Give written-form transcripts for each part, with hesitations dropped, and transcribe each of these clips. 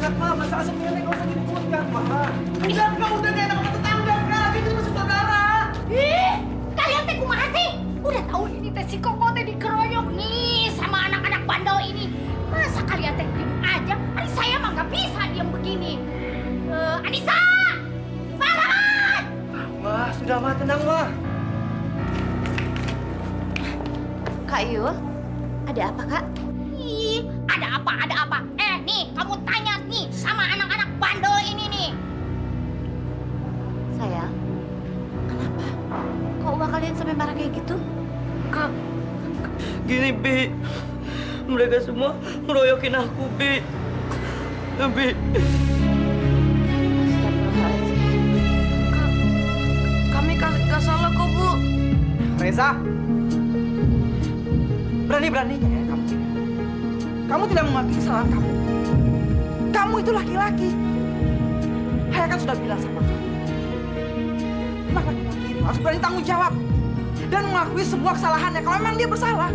anak mah, masalah sepele nggak usah diributkan, mah. Udah kayak anak sama tetangga, Kak. Kita masih saudara. Ih, kalian teh kumaha sih? Udah tahu ini teh si Koko teh dikeroyok nih sama anak-anak bandel ini. Masa kalian teh diem aja? Ari saya mah nggak bisa diem begini. Anissa! Farhan! Mah, sudah mah, tenang mah. Kak Yul, ada apa Kak? Ih, ada apa? Nih, kamu tanya nih sama anak-anak bandel ini nih. Sayang, kenapa? Kok ubah kalian sampai marah kayak gitu? Kak, gini Bi, mereka semua ngeroyokin aku Bi. Bi. Astagfirullahaladzim. Kak, kami gak salah kok Bu. Reza, berani-beraninya ya kamu. Kamu tidak mengakui kesalahan kamu. Kamu itu laki-laki. Saya kan sudah bilang sama kamu. Anak laki-laki itu harus berani tanggung jawab dan mengakui semua kesalahannya kalau memang dia bersalah.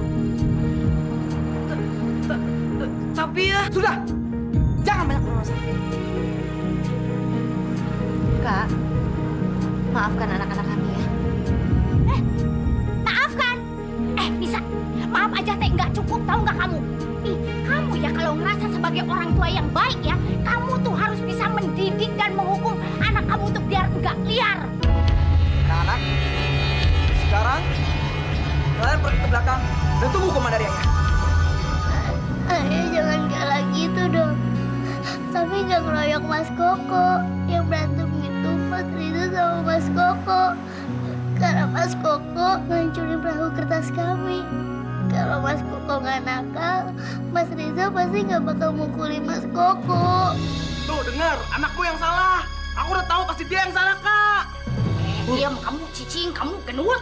Tapi ya... Sudah, jangan banyak beralasan. Kak, maafkan anak-anak kami ya. Maafkan. Bisa. Maaf aja teh nggak cukup, tahu nggak kamu? Ih, kamu ya kalau ngerasa sebagai orang tua yang baik ya, kamu tuh harus bisa mendidik dan menghukum anak kamu tuh biar nggak liar. Anak-anak, sekarang kalian pergi ke belakang dan tunggu hukuman dari ayah. Ayah jangan kayak gitu dong. Tapi nggak ngeroyok Mas Koko. Yang berantem itu Mas Riza sama Mas Koko. Karena Mas Koko ngancurin perahu kertas kami. Kalau Mas Koko nggak nakal, Mas Riza pasti nggak bakal mukulin Mas Koko. Tuh, dengar, anakku yang salah. Aku udah tahu pasti dia yang salah, Kak. Diam kamu cicing, kamu genut.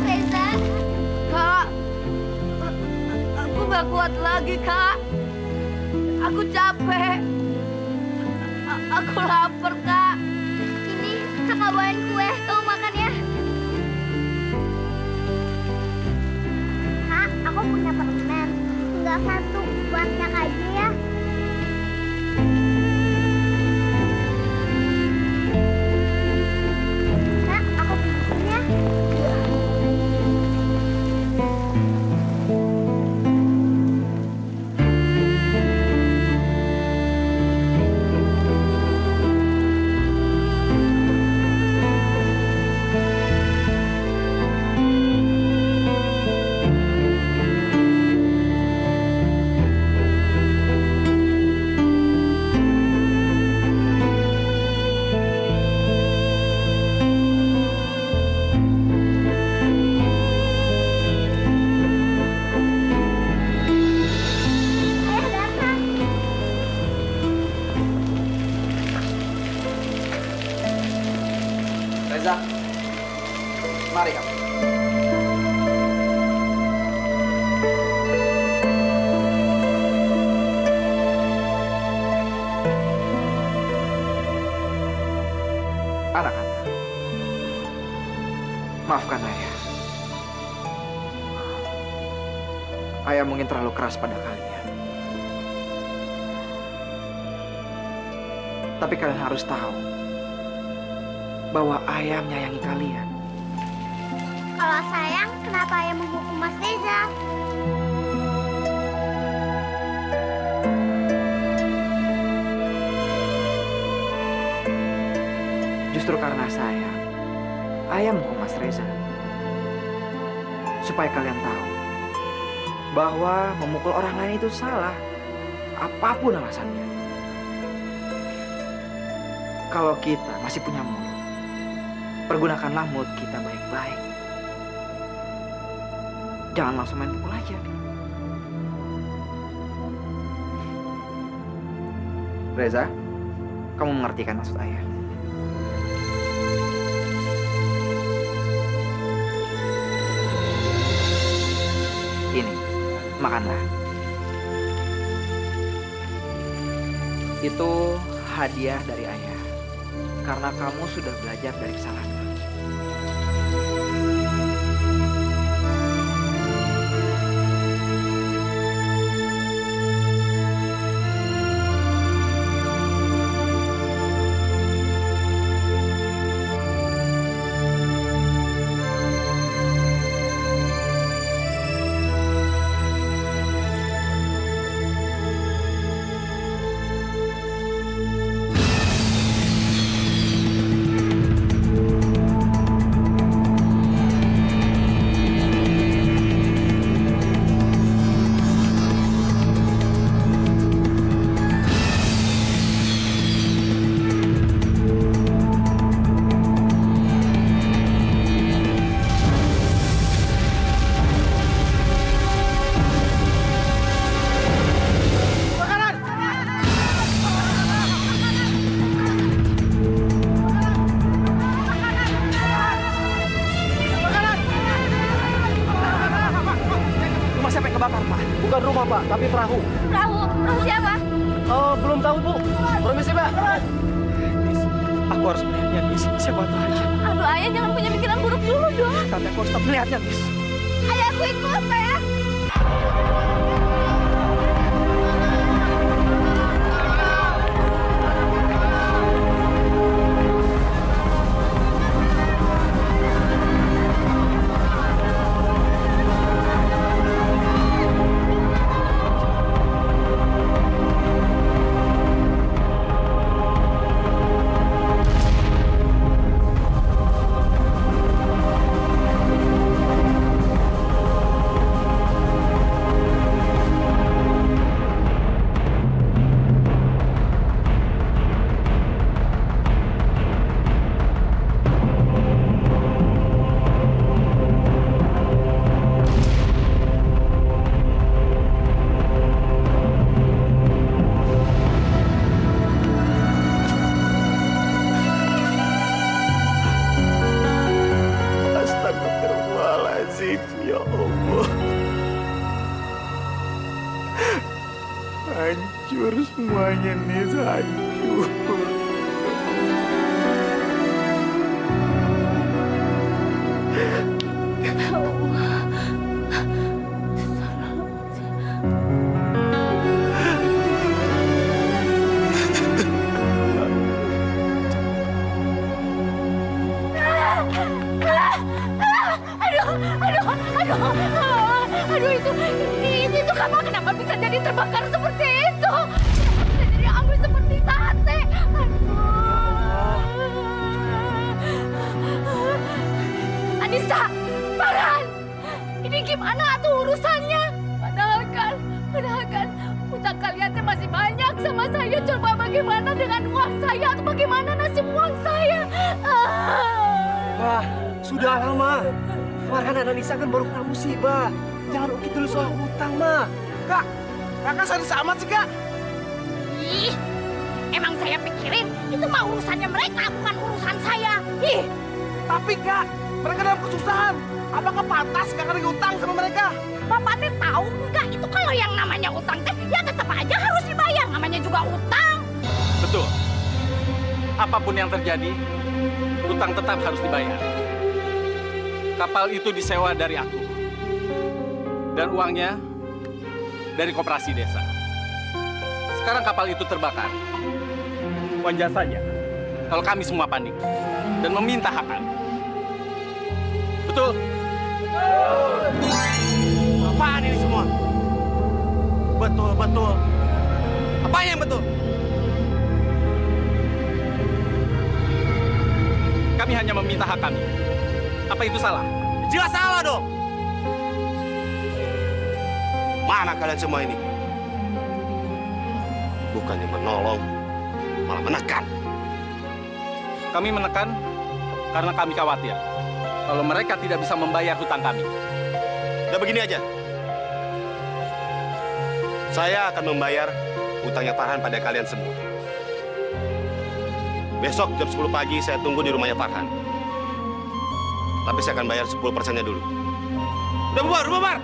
Reza, Kak, aku gak kuat lagi Kak. Aku capek. Aku lapar Kak. ini kakak bawain kue. Kamu makan ya. Kak, aku punya permen. Tinggal satu. Buat kakak aja ya. Kak, aku beliin ya. Ayah datang. Reza, mari kamu. Anak-anak, maafkan ayah. Ayah mungkin terlalu keras pada kalian. Tapi kalian harus tahu bahwa ayah menyayangi kalian. Kalau sayang, kenapa ayah menghukum Mas Reza? Justru karena sayang, ayah menghukum Mas Reza. Supaya kalian tahu bahwa memukul orang lain itu salah, apapun alasannya. Kalau kita masih punya mulut, pergunakanlah mulut kita baik-baik. Jangan langsung main pukul aja. Reza, kamu mengerti kan maksud ayah? Ini, makanlah. Itu hadiah dari ayah. Karena kamu sudah belajar dari kesalahan kamu. Rumah siapa yang kebakar, Pak? Bukan rumah, Pak, tapi perahu. Perahu siapa? Oh, belum tahu, Bu. Permisi, Pak. Nis, aku harus melihatnya, Nis. Siapa tahu aja. Aduh, ayah jangan punya pikiran buruk dulu dong. Tapi aku harus tetap melihatnya, Nis. Ayah aku ikut, ya. Astagfirullahaladzim, ya Allah. Hancur semuanya nih, hancur. Aduh, itu kapal kenapa bisa jadi terbakar seperti itu? Kenapa bisa jadi abu seperti sate? Aduh. Anissa, Farhan, ini gimana tuh urusannya? Padahal kan utang kalian tuh masih banyak sama saya. Coba bagaimana dengan uang saya atau bagaimana nasib uang saya? Wah, sudah lama. Farhan dan Anissa kan baru kena musibah. Jangan ukit dulu soal utang, Ma. Kak, kakak sadis amat sih, Kak. Ih, emang saya pikirin itu mah urusannya mereka, bukan urusan saya. Ih, Tapi, Kak, mereka dalam kesusahan. Apakah pantas kakak utang sama mereka? Bapak teh tahu enggak itu kalau yang namanya utang teh ya tetap aja harus dibayar, namanya juga utang. Betul. Apapun yang terjadi, utang tetap harus dibayar. Kapal itu disewa dari aku. Dan uangnya dari koperasi desa. Sekarang kapal itu terbakar. Wajar saja kalau kami semua panik dan meminta hak kami. Betul? Apaan ini semua? Betul, betul. Apa yang betul? Kami hanya meminta hak kami. Apa itu salah? Jelas salah dong. Mana kalian semua ini? Bukannya menolong, malah menekan. Kami menekan karena kami khawatir kalau mereka tidak bisa membayar hutang kami. Udah begini aja. Saya akan membayar hutangnya Farhan pada kalian semua. Besok jam 10 pagi saya tunggu di rumahnya Farhan. Tapi saya akan bayar 10%-nya dulu. Udah bubar, bubar!